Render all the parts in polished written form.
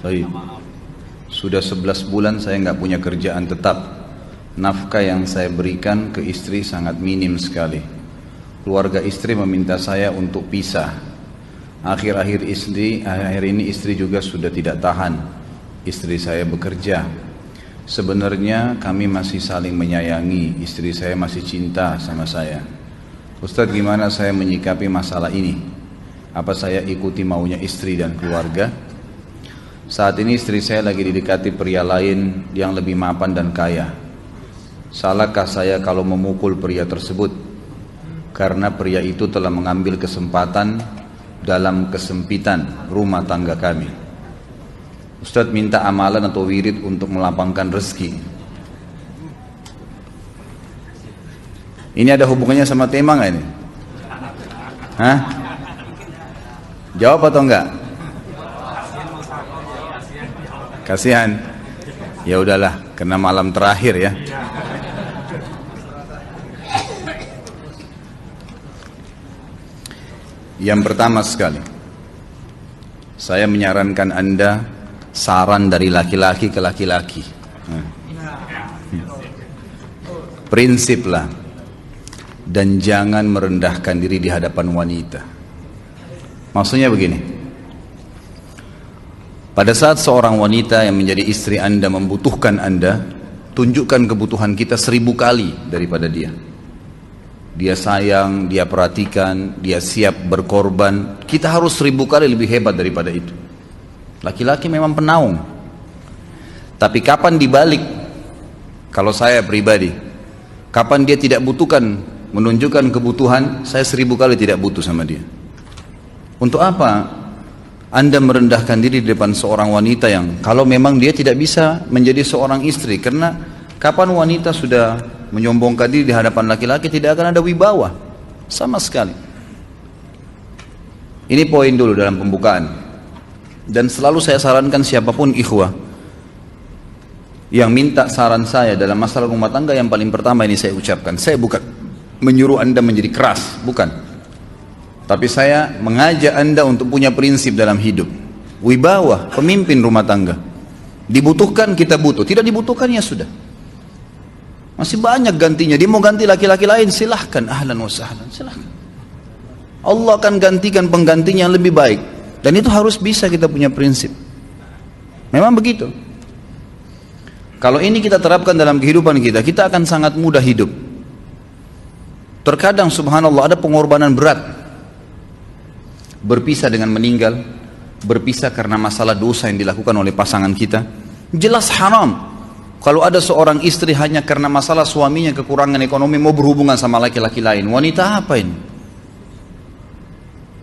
Baik. Sudah 11 bulan saya nggak punya kerjaan tetap. Nafkah yang saya berikan ke istri sangat minim sekali. Keluarga istri meminta saya untuk pisah. Akhir-akhir ini istri juga sudah tidak tahan. Istri saya bekerja. Sebenarnya kami masih saling menyayangi. Istri saya masih cinta sama saya. Ustadz, gimana saya menyikapi masalah ini? Apa saya ikuti maunya istri dan keluarga? Saat ini istri saya lagi didekati pria lain yang lebih mapan dan kaya. Salahkah saya kalau memukul pria tersebut? Karena pria itu telah mengambil kesempatan dalam kesempitan rumah tangga kami. Ustadz minta amalan atau wirid untuk melapangkan rezeki. Ini ada hubungannya sama tema nggak ini? Hah? Jawab atau enggak? Kasihan. Ya udahlah, karena malam terakhir ya. Yang pertama sekali, saya menyarankan Anda saran dari laki-laki ke laki-laki. Prinsiplah dan jangan merendahkan diri di hadapan wanita. Maksudnya begini, pada saat seorang wanita yang menjadi istri Anda membutuhkan Anda, tunjukkan kebutuhan kita 1000 kali daripada dia. Dia sayang, dia perhatikan, dia siap berkorban. Kita harus 1000 kali lebih hebat daripada itu. Laki-laki memang penaung. Tapi kapan dibalik? Kalau saya pribadi, kapan dia tidak butuhkan, menunjukkan kebutuhan, saya 1000 kali tidak butuh sama dia. Untuk apa Anda merendahkan diri di depan seorang wanita yang kalau memang dia tidak bisa menjadi seorang istri? Karena kapan wanita sudah menyombongkan diri di hadapan laki-laki, tidak akan ada wibawa sama sekali. Ini poin dulu dalam pembukaan. Dan selalu saya sarankan siapapun ikhwah yang minta saran saya dalam masalah rumah tangga, yang paling pertama ini saya ucapkan, saya bukan menyuruh Anda menjadi keras, bukan. Tapi saya mengajak Anda untuk punya prinsip dalam hidup. Wibawa, pemimpin rumah tangga. Dibutuhkan kita butuh, tidak dibutuhkan ya sudah. Masih banyak gantinya. Dia mau ganti laki-laki lain, silahkan, ahlan wa sahlan, silahkan. Allah akan gantikan penggantinya yang lebih baik. Dan itu harus bisa kita punya prinsip. Memang begitu. Kalau ini kita terapkan dalam kehidupan kita, kita akan sangat mudah hidup. Terkadang subhanallah ada pengorbanan berat. Berpisah dengan meninggal, berpisah karena masalah dosa yang dilakukan oleh pasangan kita, jelas haram. Kalau ada seorang istri hanya karena masalah suaminya kekurangan ekonomi mau berhubungan sama laki-laki lain, wanita apa ini?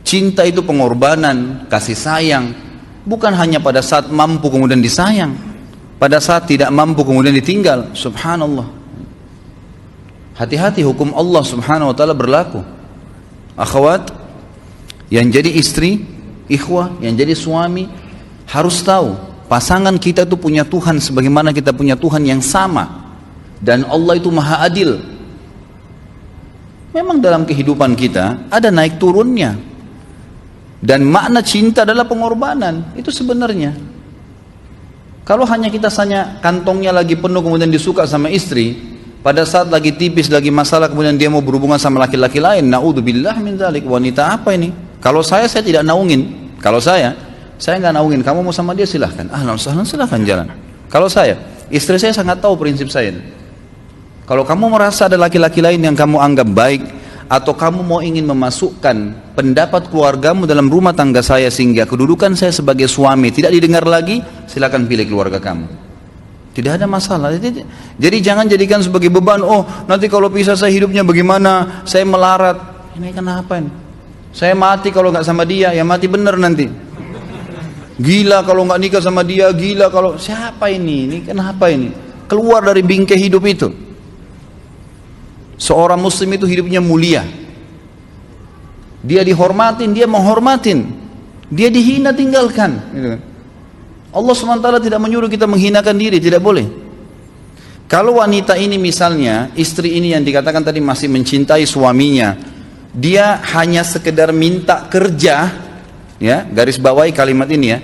Cinta itu pengorbanan, kasih sayang, bukan hanya pada saat mampu kemudian disayang, pada saat tidak mampu kemudian ditinggal. Subhanallah. Hati-hati, hukum Allah subhanahu wa ta'ala berlaku. Akhwat yang jadi istri, ikhwah yang jadi suami, harus tahu pasangan kita itu punya Tuhan sebagaimana kita punya Tuhan yang sama. Dan Allah itu maha adil. Memang dalam kehidupan kita ada naik turunnya. Dan makna cinta adalah pengorbanan. Itu sebenarnya. Kalau hanya kita kantongnya lagi penuh kemudian disuka sama istri, pada saat lagi tipis, lagi masalah kemudian dia mau berhubungan sama laki-laki lain, na'udzubillah min dzalik. Wanita apa ini? Kalau saya tidak naungin. Kalau saya nggak naungin. Kamu mau sama dia silahkan. Ahlan sahlan, silahkan jalan. Kalau saya, istri saya sangat tahu prinsip saya. Kalau kamu merasa ada laki-laki lain yang kamu anggap baik, atau kamu mau ingin memasukkan pendapat keluargamu dalam rumah tangga saya sehingga kedudukan saya sebagai suami tidak didengar lagi, silakan pilih keluarga kamu. Tidak ada masalah. Jadi jangan jadikan sebagai beban. Oh, nanti kalau pisah saya hidupnya bagaimana? Saya melarat. Ini kenapa ini? Saya mati kalau nggak sama dia, ya mati bener nanti. Gila kalau nggak nikah sama dia, gila kalau siapa ini? Ini kenapa ini? Keluar dari bingkai hidup itu. Seorang muslim itu hidupnya mulia. Dia dihormatin, dia menghormatin. Dia dihina, tinggalkan. Allah SWT tidak menyuruh kita menghinakan diri, tidak boleh. Kalau wanita ini misalnya, istri ini yang dikatakan tadi masih mencintai suaminya, dia hanya sekedar minta kerja, ya, garis bawahi kalimat ini ya,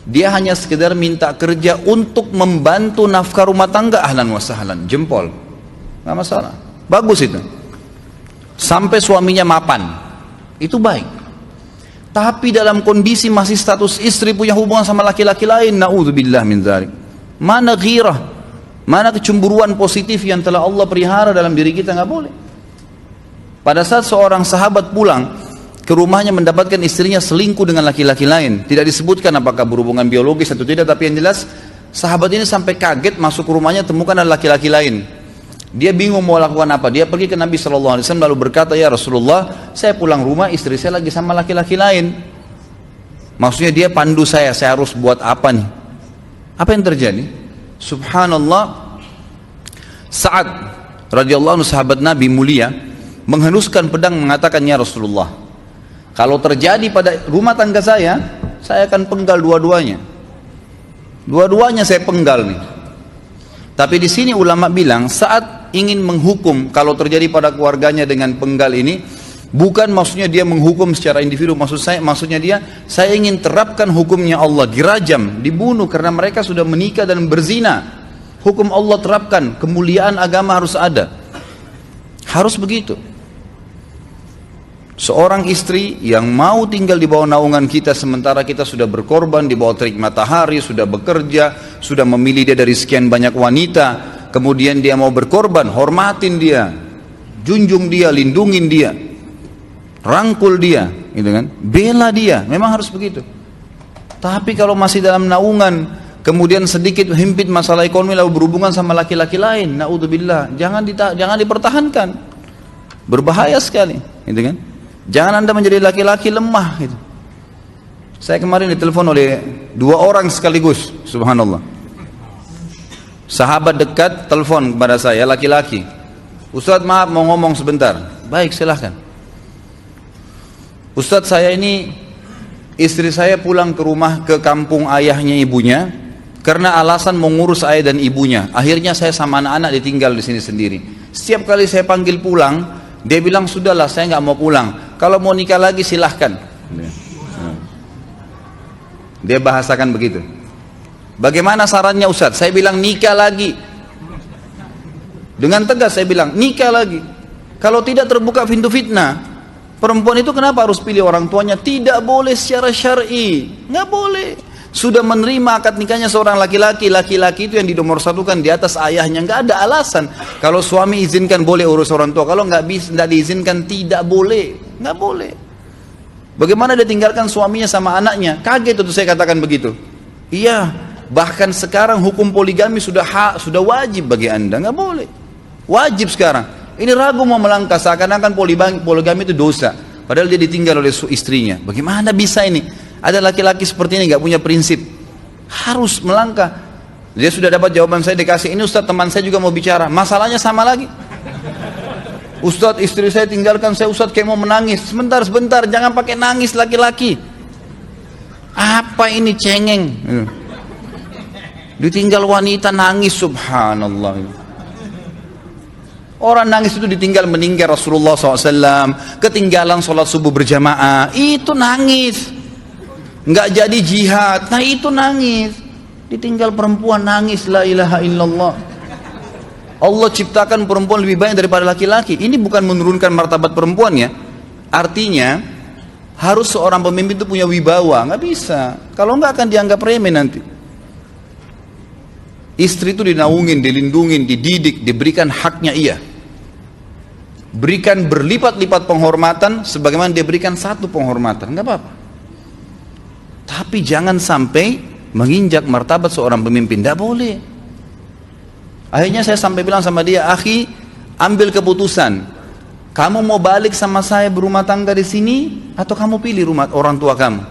Dia hanya sekedar minta kerja untuk membantu nafkah rumah tangga, ahlan wa sahlan, jempol, nggak masalah, bagus itu. Sampai suaminya mapan, itu baik. Tapi dalam kondisi masih status istri punya hubungan sama laki-laki lain, na'udzubillah min dzalik. Mana ghirah, mana kecemburuan positif yang telah Allah pelihara dalam diri kita, nggak boleh. Pada saat seorang sahabat pulang ke rumahnya mendapatkan istrinya selingkuh dengan laki-laki lain, tidak disebutkan apakah berhubungan biologis atau tidak, tapi yang jelas sahabat ini sampai kaget masuk ke rumahnya temukan ada laki-laki lain. Dia bingung mau lakukan apa. Dia pergi ke Nabi SAW lalu berkata, ya Rasulullah, saya pulang rumah istri saya lagi sama laki-laki lain. Maksudnya dia pandu saya harus buat apa nih? Apa yang terjadi? Subhanallah, Sa'ad radhiyallahu anhu sahabat Nabi mulia menghenuskan pedang mengatakan, ya Rasulullah, kalau terjadi pada rumah tangga saya akan penggal dua-duanya. Dua-duanya saya penggal nih. Tapi di sini ulama bilang saat ingin menghukum kalau terjadi pada keluarganya dengan penggal ini, bukan maksudnya dia menghukum secara individu, maksudnya saya ingin terapkan hukumnya Allah, dirajam, dibunuh karena mereka sudah menikah dan berzina. Hukum Allah terapkan, kemuliaan agama harus ada. Harus begitu. Seorang istri yang mau tinggal di bawah naungan kita sementara kita sudah berkorban di bawah terik matahari, sudah bekerja, sudah memilih dia dari sekian banyak wanita, kemudian dia mau berkorban, hormatin dia, junjung dia, lindungin dia, rangkul dia, gitu kan? Bela dia, memang harus begitu. Tapi kalau masih dalam naungan, kemudian sedikit himpit masalah ekonomi lalu berhubungan sama laki-laki lain, naudzubillah, jangan dipertahankan, berbahaya sekali, gitu kan? Jangan Anda menjadi laki-laki lemah gitu. Saya kemarin ditelepon oleh dua orang sekaligus, subhanallah. Sahabat dekat telepon kepada saya, laki-laki. Ustadz maaf mau ngomong sebentar. Baik silahkan. Ustadz saya ini, istri saya pulang ke rumah ke kampung ayahnya ibunya karena alasan mengurus ayah dan ibunya. Akhirnya saya sama anak-anak ditinggal di sini sendiri. Setiap kali saya panggil pulang, dia bilang sudahlah saya nggak mau pulang. Kalau mau nikah lagi silahkan. Dia bahasakan begitu. Bagaimana sarannya Ustadz? Saya bilang nikah lagi. Dengan tegas saya bilang nikah lagi. Kalau tidak terbuka pintu fitnah. Perempuan itu kenapa harus pilih orang tuanya? Tidak boleh secara syar'i. Nggak boleh. Sudah menerima akad nikahnya seorang laki-laki, laki-laki itu yang dinomorsatukan di atas ayahnya, nggak ada alasan. Kalau suami izinkan boleh urus orang tua, kalau nggak diizinkan tidak boleh, nggak boleh. Bagaimana dia tinggalkan suaminya sama anaknya? Kaget itu saya katakan begitu. Iya, bahkan sekarang hukum poligami sudah wajib bagi Anda, nggak boleh. Wajib sekarang. Ini ragu mau melangkah seakan-akan poligami itu dosa, padahal dia ditinggal oleh istrinya. Bagaimana bisa ini? Ada laki-laki seperti ini nggak punya prinsip, harus melangkah. Dia sudah dapat jawaban saya dikasih ini, Ustadz teman saya juga mau bicara, masalahnya sama lagi. Ustadz istri saya tinggalkan saya, Ustadz kayak mau menangis. Sebentar, jangan pakai nangis laki-laki. Apa ini cengeng? Ditinggal wanita nangis, subhanallah. Orang nangis itu ditinggal meninggal Rasulullah SAW, ketinggalan sholat subuh berjamaah, itu nangis. Nggak jadi jihad, nah itu nangis. Ditinggal perempuan nangis, la ilaha illallah. Allah ciptakan perempuan lebih banyak daripada laki-laki. Ini bukan menurunkan martabat perempuan ya. Artinya harus seorang pemimpin itu punya wibawa. Nggak bisa, kalau nggak akan dianggap remeh nanti. Istri itu dinaungin, dilindungin, dididik, diberikan haknya ia. Berikan berlipat-lipat penghormatan sebagaimana dia berikan satu penghormatan, nggak apa-apa. Tapi jangan sampai menginjak martabat seorang pemimpin, tidak boleh. Akhirnya saya sampai bilang sama dia, akhi, ambil keputusan. Kamu mau balik sama saya berumah tangga di sini, atau kamu pilih rumah orang tua kamu?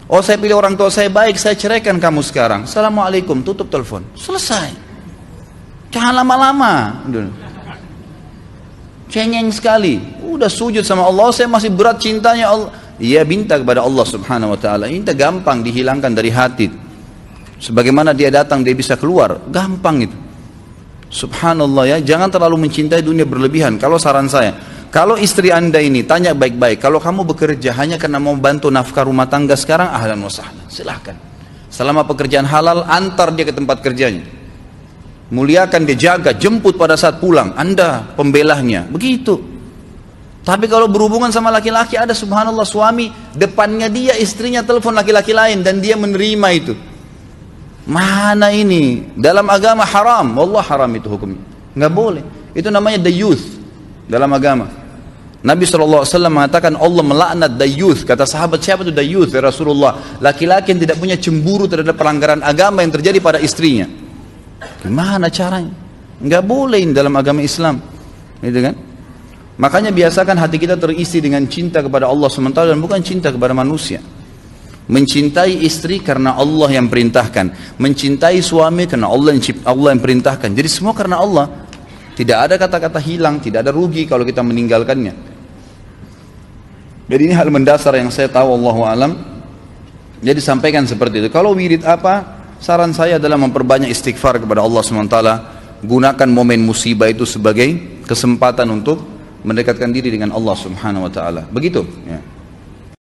Oh saya pilih orang tua saya, baik saya ceraikan kamu sekarang. Assalamualaikum, tutup telepon, selesai. Jangan lama-lama. Cengeng sekali, udah sujud sama Allah, saya masih berat cintanya Allah. Ia minta kepada Allah subhanahu wa ta'ala, minta gampang dihilangkan dari hati. Sebagaimana dia datang dia bisa keluar, gampang itu. Subhanallah ya, jangan terlalu mencintai dunia berlebihan. Kalau saran saya, kalau istri Anda ini tanya baik-baik, kalau kamu bekerja hanya karena mau bantu nafkah rumah tangga sekarang, ahlan wa sahlan, silahkan. Selama pekerjaan halal, antar dia ke tempat kerjanya. Muliakan dia, jaga, jemput pada saat pulang. Anda pembelahnya, begitu. Tapi kalau berhubungan sama laki-laki, ada subhanallah suami, depannya dia, istrinya telepon laki-laki lain, dan dia menerima itu. Mana ini? Dalam agama haram, wallah haram itu hukumnya. Nggak boleh. Itu namanya dayuth dalam agama. Nabi SAW mengatakan Allah melaknat dayuth. Kata sahabat, siapa itu dayuth ya Rasulullah? Laki-laki yang tidak punya cemburu terhadap pelanggaran agama yang terjadi pada istrinya. Gimana caranya? Nggak boleh dalam agama Islam, gitu kan? Makanya biasakan hati kita terisi dengan cinta kepada Allah SWT dan bukan cinta kepada manusia. Mencintai istri karena Allah yang perintahkan, mencintai suami karena Allah yang perintahkan. Jadi semua karena Allah. Tidak ada kata-kata hilang, tidak ada rugi kalau kita meninggalkannya. Jadi ini hal mendasar yang saya tahu, Allahu alam. Jadi sampaikan seperti itu. Kalau wirid apa? Saran saya adalah memperbanyak istighfar kepada Allah SWT. Gunakan momen musibah itu sebagai kesempatan untuk mendekatkan diri dengan Allah Subhanahu wa taala. Begitu ya.